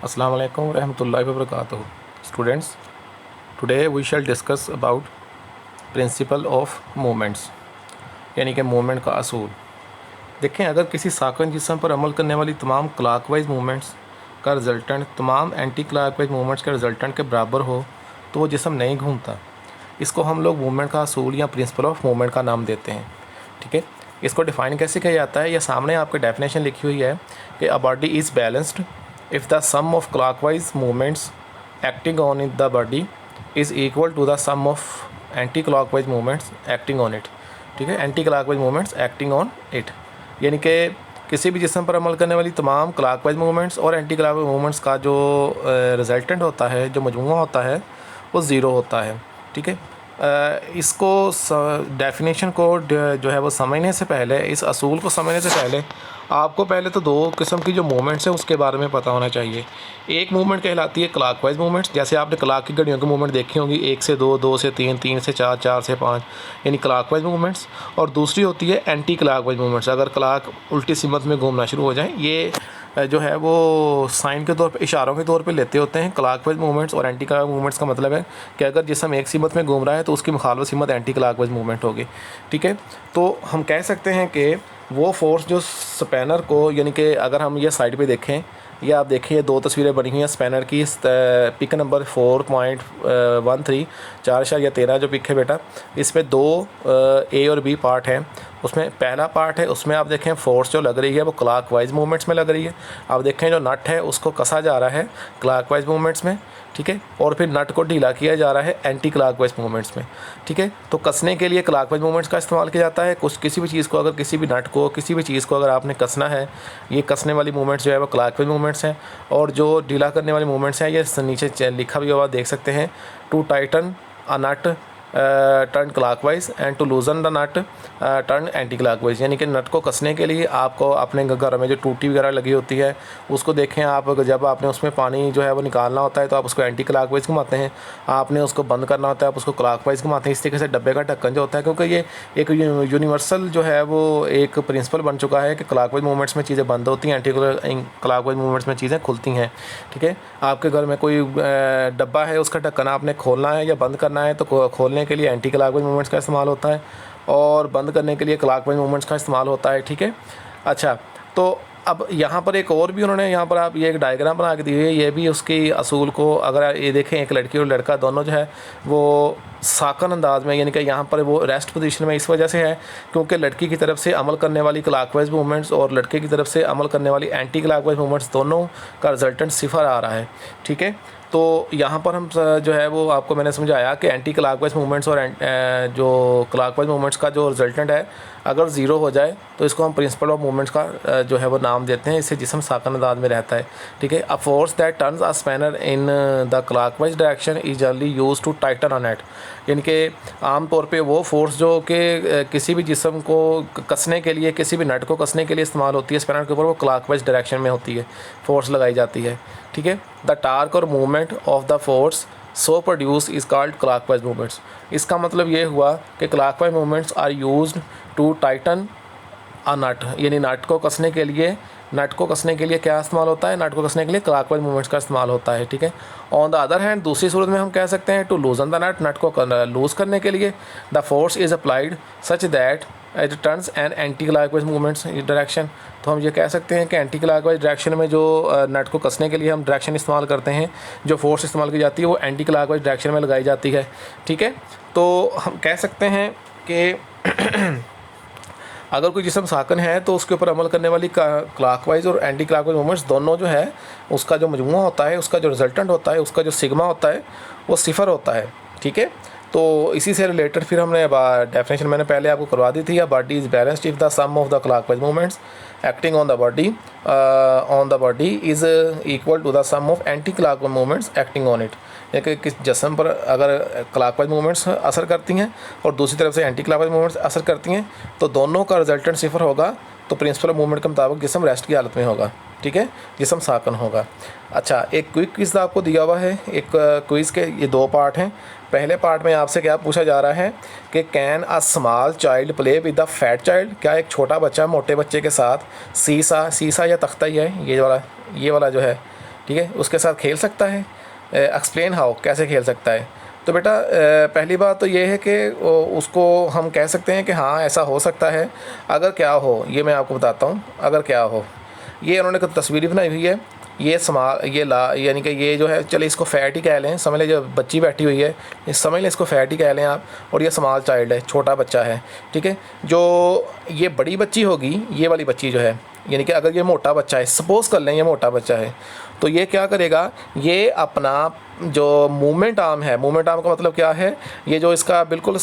Assalamu alaikum warahmatullahi wabarakatuh. Students, today we shall discuss about principle of moments यानी कि moment का असूल। देखें, अगर किसी साकन जिस्म पर अमल करने वाली तमाम क्लॉकवाइज मूवमेंट्स का रिजल्टेंट तमाम एंटी क्लॉकवाइज मूवमेंट्स के रिजल्टेंट के बराबर हो तो वो जिस्म नहीं घूमता। इसको हम लोग मूवमेंट का असूल या प्रिंसिपल ऑफ मूवमेंट का नाम देते हैं। ठीक है, इसको डिफ़ाइन कैसे किया जाता है? यह सामने आपके डेफिनेशन लिखी हुई है कि a body is balanced if the sum of clockwise movements acting on it the body is equal to the sum of anti-clockwise movements acting on it। ठीक है, anti clockwise movements acting on it यानी कि किसी भी जिस्म पर अमल करने वाली तमाम क्लॉकवाइज मूवमेंट्स और एंटी क्लॉकवाइज मूवमेंट्स का जो रिजल्टेंट होता है, जो मजमूआ होता है, वो ज़ीरो होता है। ठीक है, इसको डेफिनेशन को जो है वो समझने से पहले, इस असूल को समझने से पहले आपको पहले तो दो किस्म की जो मूवमेंट्स हैं उसके बारे में पता होना चाहिए। एक मूवमेंट कहलाती है क्लॉकवाइज मूवमेंट्स, जैसे आपने क्लॉक की घड़ियों की मूवमेंट देखी होंगी, 1 से 2, 2 से 3, 3 से 4, 4 से 5, यानी क्लॉकवाइज मूवमेंट्स। और दूसरी होती है एंटी क्लॉकवाइज मूवमेंट्स, अगर क्लॉक उल्टी सिमत में घूमना शुरू हो जाए। ये जो है वो साइन के तौर पे, इशारों के तौर पे लेते होते हैं। क्लॉकवाइज मूवमेंट्स और एंटी क्लॉकवाइज मूवमेंट्स का मतलब है कि अगर जिसम एक सिमत में घूम रहा है तो उसकी मुखालफ सिमत एंटी क्लॉकवाइज मूवमेंट होगी। ठीक है, तो हम कह सकते हैं कि वो फोर्स जो स्पैनर को, यानी कि अगर हम ये साइड पे देखें, ये आप देखिए दो तस्वीरें बनी हुई हैं स्पैनर की। पिक नंबर 4.13 4.13 जो पिक है बेटा, इस पे दो ए और बी पार्ट हैं। उसमें पहला पार्ट है, उसमें आप देखें फोर्स जो लग रही है वो क्लॉकवाइज मूवमेंट्स में लग रही है। आप देखें जो नट है उसको कसा जा रहा है क्लॉकवाइज मूवमेंट्स में। ठीक है, और फिर नट को ढीला किया जा रहा है एंटी क्लॉकवाइज मूवमेंट्स में। ठीक है, तो कसने के लिए क्लॉकवाइज मूवमेंट्स का इस्तेमाल किया जाता है। किसी भी चीज़ को, अगर किसी भी नट को, किसी भी चीज़ को अगर आपने कसना है, ये कसने वाली मूवमेंट्स जो है वो क्लॉकवाइज मूवमेंट्स हैं। और जो ढीला करने वाली मूवमेंट्स हैं, ये नीचे लिखा भी हुआ देख सकते हैं, to tighten a nut turn clockwise and to loosen the nut turn anti clockwise. यानी कि नट को कसने के लिए आपको अपने घर में जो टूटी वगैरह लगी होती है उसको देखें आप, जब आपने उसमें पानी जो है वो निकालना होता है तो आप उसको एंटी क्लॉकवाइज घुमाते हैं, आपने उसको बंद करना होता है आप उसको क्लॉकवाइज घुमाते हैं। इस तरीके से डब्बे का ढक्कन जो होता है, क्योंकि ये एक यूनिवर्सल जो है वो एक प्रिंसिपल बन चुका है कि क्लॉकवाइज मूवमेंट्स में चीज़ें बंद होती हैं, एंटी क्लॉकवाइज मूवमेंट्स में चीज़ें खुलती हैं। ठीक है, आपके घर में कोई डब्बा है, उसका ढक्कन आपने खोलना है या बंद करना है तो खोलने के लिए एंटी क्लॉकवाइज मूवमेंट्स का इस्तेमाल होता है और बंद करने के लिए क्लॉकवाइज मूवमेंट्स का इस्तेमाल होता है। ठीक है, अच्छा, तो अब यहाँ पर एक और भी उन्होंने यहाँ पर आप ये एक डायग्राम बना के दी हुई है। ये भी उसकी असूल को, अगर आप ये देखें, एक लड़की और लड़का दोनों जो है वो साकन अंदाज में, यानी कि यहाँ पर वो रेस्ट पोजीशन में इस वजह से है क्योंकि लड़की की तरफ से अमल करने वाली क्लॉकवाइज मूवमेंट्स और लड़के की तरफ से अमल करने वाली एंटी क्लॉकवाइज मूवमेंट्स दोनों का रिजल्टेंट सिफर आ रहा है। ठीक है, तो यहाँ पर हम जो है वो आपको मैंने समझाया कि एंटी क्लॉकवाइज मूवमेंट्स और जो क्लॉकवाइज मूवमेंट्स का जो रिजल्टेंट है अगर ज़ीरो हो जाए तो इसको हम प्रिंसिपल ऑफ मूवमेंट्स का जो है वो नाम देते हैं। इससे जिस्म साकन अंदाज में रहता है। ठीक है, a force that turns a spanner in the clockwise direction is generally use to tighten a nut. यानी कि आम तौर पे वो फोर्स जो कि किसी भी जिस्म को कसने के लिए, किसी भी नट को कसने के लिए इस्तेमाल होती है स्पैनर के ऊपर, वो क्लॉकवाइज डायरेक्शन में होती है, फोर्स लगाई जाती है। ठीक है, द टार्क और movement of the force so produce is called clockwise movements. इसका मतलब ये हुआ कि clockwise movements are used to tighten a nut, यानी नट को कसने के लिए, नट को कसने के लिए क्या इस्तेमाल होता है? नट को कसने के लिए क्लॉकवाइज मूवमेंट्स का इस्तेमाल होता है। ठीक है, ऑन द अदर हैंड दूसरी सूरत में हम कह सकते हैं टू लूजन द नट को लूज़ करने के लिए the force is applied such that it turns an anti clockwise movements direction. तो हम ये कह सकते हैं कि एंटी क्लॉकवाइज डायरेक्शन में जो नट को कसने के लिए हम डायरेक्शन इस्तेमाल करते हैं, जो फोर्स इस्तेमाल की जाती है वो एंटी क्लॉकवाइज डायरेक्शन में लगाई जाती है। ठीक है, तो हम कह सकते हैं कि अगर कोई जिस्म साकन है तो उसके ऊपर अमल करने वाली क्लॉकवाइज और एंटी क्लॉकवाइज मूवमेंट्स दोनों जो है उसका जो मजमूआ होता है, उसका जो रिजल्टेंट होता है, उसका जो सिग्मा होता है वो सिफर होता है। ठीक है, तो इसी से रिलेटेड फिर हमने डेफिनेशन मैंने पहले आपको करवा दी थी, या body is balanced if the sum of the clockwise movements acting on the body is equal to the sum of anti clockwise movements acting on it. यानी किस जिस्म पर अगर क्लॉकवाइज मूवमेंट्स असर करती हैं और दूसरी तरफ से एंटी क्लॉकवाइज मूवमेंट्स असर करती हैं तो दोनों का रिजल्टेंट सिफर होगा। तो प्रिंसिपल ऑफ मूवमेंट के मुताबिक जिस्म रेस्ट की हालत में होगा। ठीक है, जिस्म साकन होगा। अच्छा, एक क्विक क्विज़ आपको दिया हुआ है। एक क्विज़ के ये दो पार्ट हैं। पहले पार्ट में आपसे क्या पूछा जा रहा है कि can a small child play with the fat child. क्या एक छोटा बच्चा मोटे बच्चे के साथ सीसा या तख्ता ही है, ये वाला जो है ठीक है, उसके साथ खेल सकता है। एक्सप्लेन हाउ, कैसे खेल सकता है। तो बेटा पहली बात तो ये है कि उसको हम कह सकते हैं कि हाँ ऐसा हो सकता है। अगर क्या हो, ये मैं आपको बताता हूँ। अगर क्या हो, ये उन्होंने तस्वीर बनाई हुई है। ये यानी कि ये जो है, चलिए इसको फ़ैट ही कह लें, समझ लें। जो बच्ची बैठी हुई है, ये समझ लें, इसको फ़ैट ही कह लें आप। और ये स्मॉल चाइल्ड है, छोटा बच्चा है, ठीक है। जो ये बड़ी बच्ची होगी, ये वाली बच्ची जो है, यानी कि अगर ये मोटा बच्चा है, सपोज़ कर लें ये मोटा बच्चा है, तो ये क्या करेगा, ये अपना जो मूवमेंट आर्म है, मूवमेंट आर्म का मतलब क्या है, ये जो इसका बिल्कुल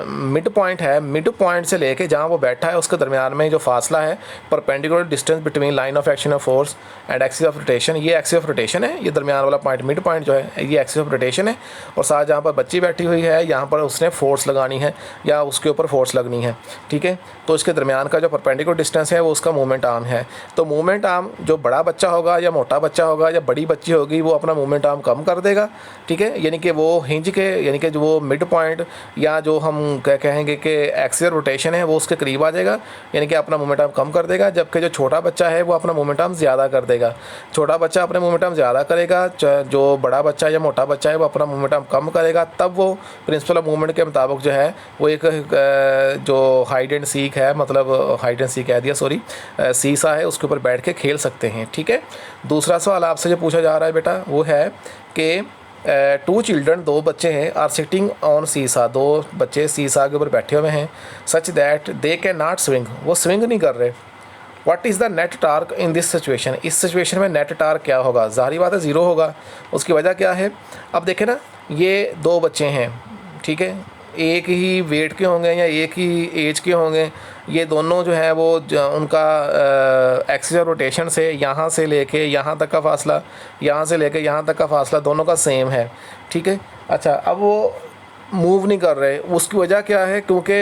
मिड पॉइंट है, मिड पॉइंट से लेके जहाँ वो बैठा है उसके दरमियान में जो फासला है, perpendicular distance between line of action of force and axis of rotation, ये एक्सिस ऑफ रोटेशन है। ये दरमियान वाला पॉइंट, मिड पॉइंट जो है, ये एक्सिस ऑफ रोटेशन है। और साथ जहाँ पर बच्ची बैठी हुई है, यहाँ पर उसने फोर्स लगानी है या उसके ऊपर फोर्स लगनी है, ठीक है। तो इसके दरमियान का जो परपेंडिकुलर डिस्टेंस है वो उसका मूवमेंट आर्म है। तो मूवमेंट आर्म जो बड़ा बच्चा होगा या मोटा बच्चा होगा या बड़ी बच्ची होगी, वो अपना मूवमेंट आर्म कम कर देगा, ठीक है। यानी कि वो हिंज के, यानी कि जो वो मिड पॉइंट या जो हम कहेंगे कि एक्सियल रोटेशन है, वो उसके करीब आ जाएगा, यानी कि अपना मोमेंट आर्म कम कर देगा। जबकि जो छोटा बच्चा है वो अपना मोमेंट आर्म ज़्यादा कर देगा। छोटा बच्चा अपने मोमेंट आर्म ज़्यादा करेगा, जो बड़ा बच्चा या मोटा बच्चा है वो अपना मोमेंट आर्म कम करेगा। तब वो प्रिंसिपल ऑफ मूवमेंट के मुताबिक जो है वो एक जो हाइड एंड सीक है, मतलब हाइड एंड सीक कह दिया, सॉरी, सीसा है, उसके ऊपर बैठ के खेल सकते हैं, ठीक है। दूसरा सवाल आपसे जो पूछा जा रहा है बेटा वो है कि टू चिल्ड्रन, दो बच्चे हैं, आर सिटिंग ऑन सीसा, दो बच्चे सीसा के ऊपर बैठे हुए हैं, such that they can not swing, वो स्विंग नहीं कर रहे। What is the net torque in this situation, इस सिचुएशन में नेट टार्क क्या होगा? ज़ाहिर बात है ज़ीरो होगा। उसकी वजह क्या है? अब देखें ना, ये दो बच्चे हैं, ठीक है, एक ही वेट के होंगे या एक ही एज के होंगे। ये दोनों जो है वो उनका एक्सिस ऑफ रोटेशन से यहाँ से लेके यहाँ तक का फासला, यहाँ से लेके यहाँ तक का फासला दोनों का सेम है, ठीक है। अच्छा, अब वो मूव नहीं कर रहे, उसकी वजह क्या है? क्योंकि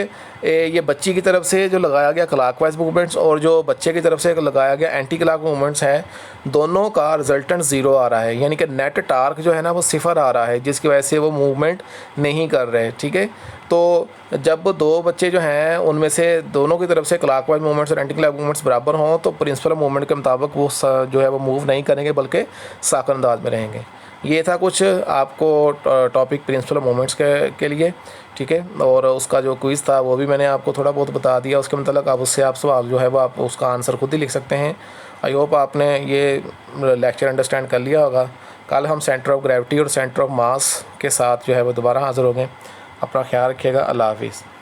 ये बच्ची की तरफ से जो लगाया गया क्लॉकवाइज मूवमेंट्स और जो बच्चे की तरफ से लगाया गया एंटी क्लॉक मूवमेंट्स हैं, दोनों का रिजल्टेंट ज़ीरो आ रहा है, यानी कि नेट टार्क जो है ना वो सिफर आ रहा है, जिसकी वजह से वो मूवमेंट नहीं कर रहे, ठीक है। तो जब दो बच्चे जो हैं उनमें से दोनों की तरफ से क्लॉकवाइज मूवमेंट्स और एंटी क्लॉक मूवमेंट्स बराबर हों, तो प्रिंसिपल मूवमेंट के मुताबिक वो जो है वो मूव नहीं करेंगे बल्कि साकन अंदाज में रहेंगे। ये था कुछ आपको टॉपिक प्रिंसिपल मूवमेंट्स के लिए, ठीक है। और उसका जो क्विज़ था वो भी मैंने आपको थोड़ा बहुत बता दिया। उसके मतलब आप उससे आप सवाल जो है वो आप उसका आंसर खुद ही लिख सकते हैं। आई होप आपने ये लेक्चर अंडरस्टैंड कर लिया होगा। कल हम सेंटर ऑफ ग्रेविटी और सेंटर ऑफ मास के साथ जो है वो दोबारा हाज़िर होंगे। अपना ख्याल रखिएगा। अल्लाह हाफिज़।